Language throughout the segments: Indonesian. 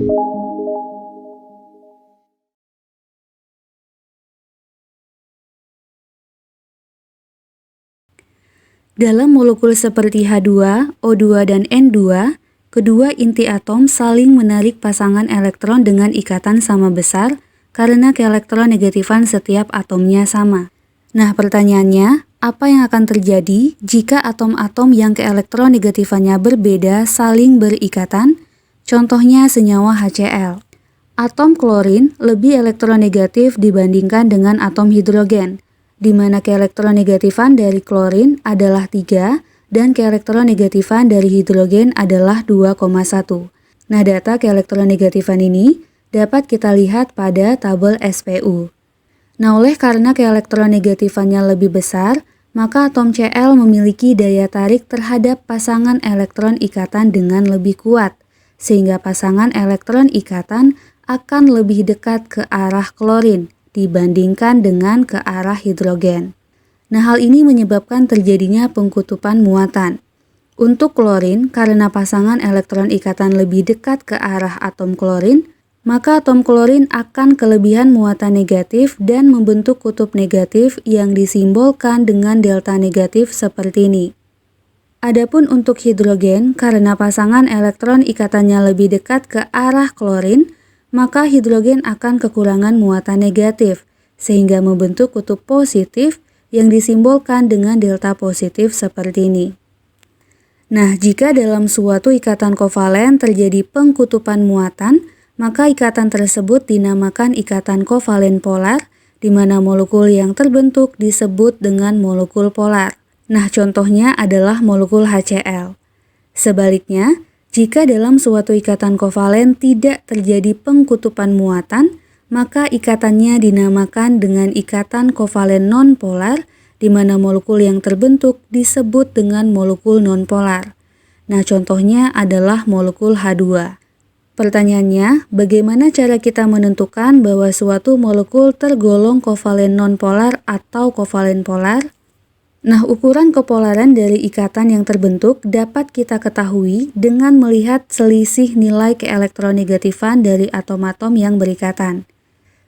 Dalam molekul seperti H2, O2, dan N2, kedua inti atom saling menarik pasangan elektron dengan ikatan sama besar karena keelektronegatifan setiap atomnya sama. Nah, pertanyaannya, apa yang akan terjadi jika atom-atom yang keelektronegatifannya berbeda saling berikatan? Contohnya senyawa HCl. Atom klorin lebih elektronegatif dibandingkan dengan atom hidrogen, di mana keelektronegatifan dari klorin adalah 3 dan keelektronegatifan dari hidrogen adalah 2,1. Nah, data keelektronegatifan ini dapat kita lihat pada tabel SPU. Nah, oleh karena keelektronegatifannya lebih besar, maka atom Cl memiliki daya tarik terhadap pasangan elektron ikatan dengan lebih kuat, sehingga pasangan elektron ikatan akan lebih dekat ke arah klorin dibandingkan dengan ke arah hidrogen. Nah, hal ini menyebabkan terjadinya pengkutupan muatan. Untuk klorin, karena pasangan elektron ikatan lebih dekat ke arah atom klorin, maka atom klorin akan kelebihan muatan negatif dan membentuk kutub negatif yang disimbolkan dengan delta negatif seperti ini. Adapun untuk hidrogen, karena pasangan elektron ikatannya lebih dekat ke arah klorin, maka hidrogen akan kekurangan muatan negatif, sehingga membentuk kutub positif yang disimbolkan dengan delta positif seperti ini. Nah, jika dalam suatu ikatan kovalen terjadi pengkutupan muatan, maka ikatan tersebut dinamakan ikatan kovalen polar, di mana molekul yang terbentuk disebut dengan molekul polar. Nah, contohnya adalah molekul HCl. Sebaliknya, jika dalam suatu ikatan kovalen tidak terjadi pengkutupan muatan, maka ikatannya dinamakan dengan ikatan kovalen nonpolar, di mana molekul yang terbentuk disebut dengan molekul nonpolar. Nah, contohnya adalah molekul H2. Pertanyaannya, bagaimana cara kita menentukan bahwa suatu molekul tergolong kovalen nonpolar atau kovalen polar? Nah, ukuran kepolaran dari ikatan yang terbentuk dapat kita ketahui dengan melihat selisih nilai keelektronegatifan dari atom-atom yang berikatan.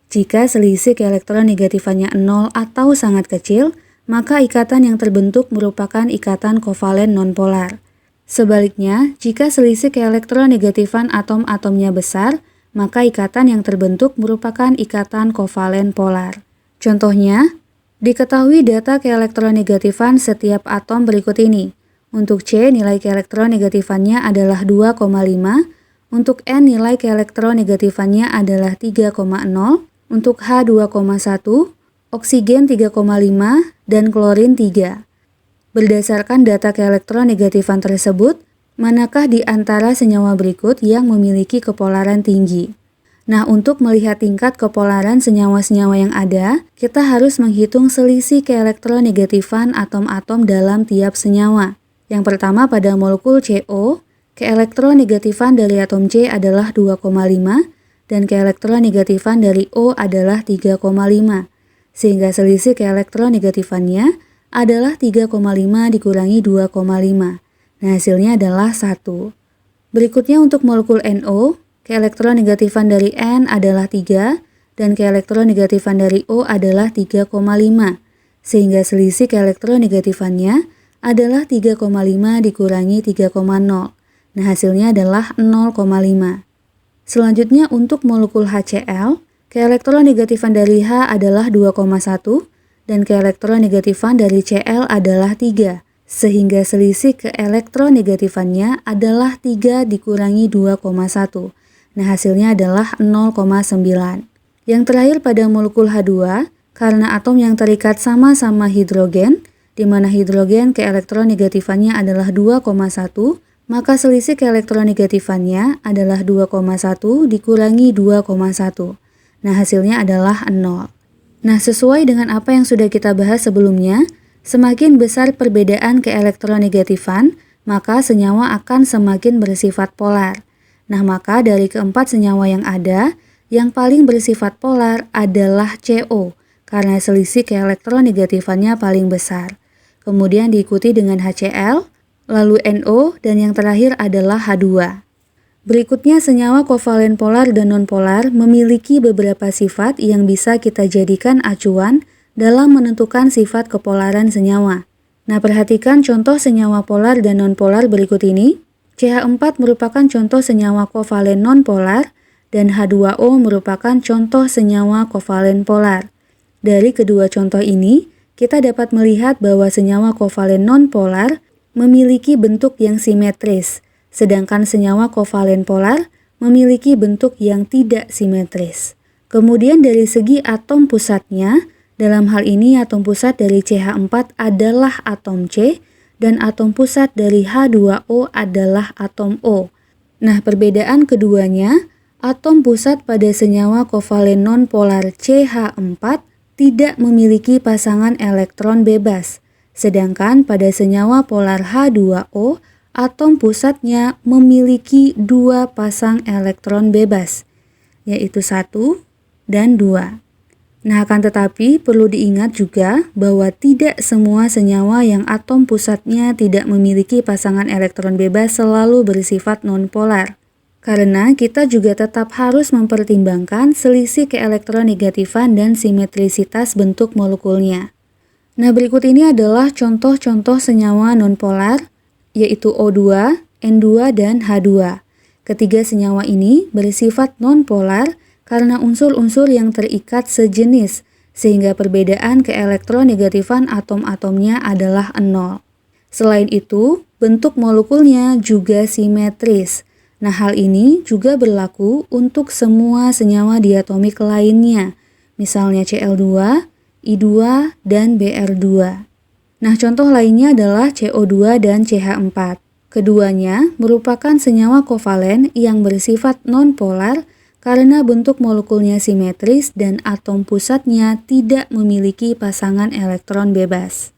Jika selisih keelektronegatifannya 0 atau sangat kecil, maka ikatan yang terbentuk merupakan ikatan kovalen nonpolar. Sebaliknya, jika selisih keelektronegatifan atom-atomnya besar, maka ikatan yang terbentuk merupakan ikatan kovalen polar. Contohnya, diketahui data keelektronegatifan setiap atom berikut ini. Untuk C, nilai keelektronegatifannya adalah 2,5. Untuk N, nilai keelektronegatifannya adalah 3,0. Untuk H, 2,1. Oksigen 3,5. Dan klorin 3. Berdasarkan data keelektronegatifan tersebut, manakah di antara senyawa berikut yang memiliki kepolaran tinggi? Nah, untuk melihat tingkat kepolaran senyawa-senyawa yang ada, kita harus menghitung selisih keelektronegatifan atom-atom dalam tiap senyawa. Yang pertama pada molekul CO, keelektronegatifan dari atom C adalah 2,5 dan keelektronegatifan dari O adalah 3,5. Sehingga selisih keelektronegatifannya adalah 3,5 dikurangi 2,5. Nah, hasilnya adalah 1. Berikutnya untuk molekul NO, keelektronegatifan dari N adalah 3 dan keelektronegatifan dari O adalah 3,5, sehingga selisih keelektronegatifannya adalah 3,5 dikurangi 3,0. Nah, hasilnya adalah 0,5. Selanjutnya untuk molekul HCl, keelektronegatifan dari H adalah 2,1 dan keelektronegatifan dari Cl adalah 3. Sehingga selisih keelektronegatifannya adalah 3 dikurangi 2,1. Nah, hasilnya adalah 0,9. Yang terakhir pada molekul H2, karena atom yang terikat sama-sama hidrogen, di mana hidrogen keelektronegatifannya adalah 2,1, maka selisih keelektronegatifannya adalah 2,1 dikurangi 2,1. Nah, hasilnya adalah 0. Nah, sesuai dengan apa yang sudah kita bahas sebelumnya, semakin besar perbedaan keelektronegatifan, maka senyawa akan semakin bersifat polar. Nah, maka dari keempat senyawa yang ada, yang paling bersifat polar adalah CO, karena selisih keelektronegatifannya paling besar. Kemudian diikuti dengan HCl, lalu NO, dan yang terakhir adalah H2. Berikutnya, senyawa kovalen polar dan nonpolar memiliki beberapa sifat yang bisa kita jadikan acuan dalam menentukan sifat kepolaran senyawa. Nah, perhatikan contoh senyawa polar dan nonpolar berikut ini. CH4 merupakan contoh senyawa kovalen nonpolar dan H2O merupakan contoh senyawa kovalen polar. Dari kedua contoh ini, kita dapat melihat bahwa senyawa kovalen nonpolar memiliki bentuk yang simetris, sedangkan senyawa kovalen polar memiliki bentuk yang tidak simetris. Kemudian dari segi atom pusatnya, dalam hal ini atom pusat dari CH4 adalah atom C dan atom pusat dari H2O adalah atom O. Nah, perbedaan keduanya, atom pusat pada senyawa kovalen nonpolar CH4 tidak memiliki pasangan elektron bebas. Sedangkan pada senyawa polar H2O, atom pusatnya memiliki dua pasang elektron bebas, yaitu 1 dan 2. Nah, akan tetapi perlu diingat juga bahwa tidak semua senyawa yang atom pusatnya tidak memiliki pasangan elektron bebas selalu bersifat nonpolar. Karena kita juga tetap harus mempertimbangkan selisih keelektronegatifan dan simetrisitas bentuk molekulnya. Nah, berikut ini adalah contoh-contoh senyawa nonpolar, yaitu O2, N2, dan H2. Ketiga senyawa ini bersifat nonpolar karena unsur-unsur yang terikat sejenis, sehingga perbedaan keelektronegatifan atom-atomnya adalah 0. Selain itu, bentuk molekulnya juga simetris. Nah, hal ini juga berlaku untuk semua senyawa diatomik lainnya, misalnya Cl2, I2, dan Br2. Nah, contoh lainnya adalah CO2 dan CH4. Keduanya merupakan senyawa kovalen yang bersifat nonpolar karena bentuk molekulnya simetris dan atom pusatnya tidak memiliki pasangan elektron bebas.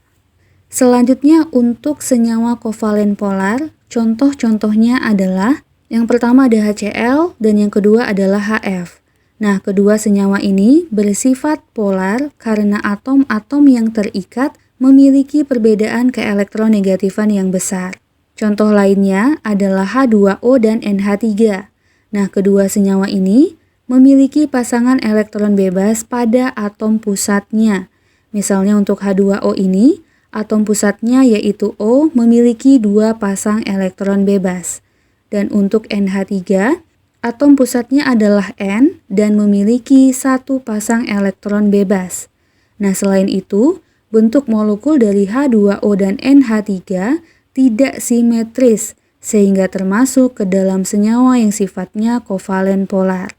Selanjutnya, untuk senyawa kovalen polar, contoh-contohnya adalah yang pertama ada HCl dan yang kedua adalah HF. Nah, kedua senyawa ini bersifat polar karena atom-atom yang terikat memiliki perbedaan keelektronegatifan yang besar. Contoh lainnya adalah H2O dan NH3. Nah, kedua senyawa ini memiliki pasangan elektron bebas pada atom pusatnya. Misalnya untuk H2O ini, atom pusatnya yaitu O memiliki dua pasang elektron bebas. Dan untuk NH3, atom pusatnya adalah N dan memiliki satu pasang elektron bebas. Nah, selain itu, bentuk molekul dari H2O dan NH3 tidak simetris, sehingga termasuk ke dalam senyawa yang sifatnya kovalen polar.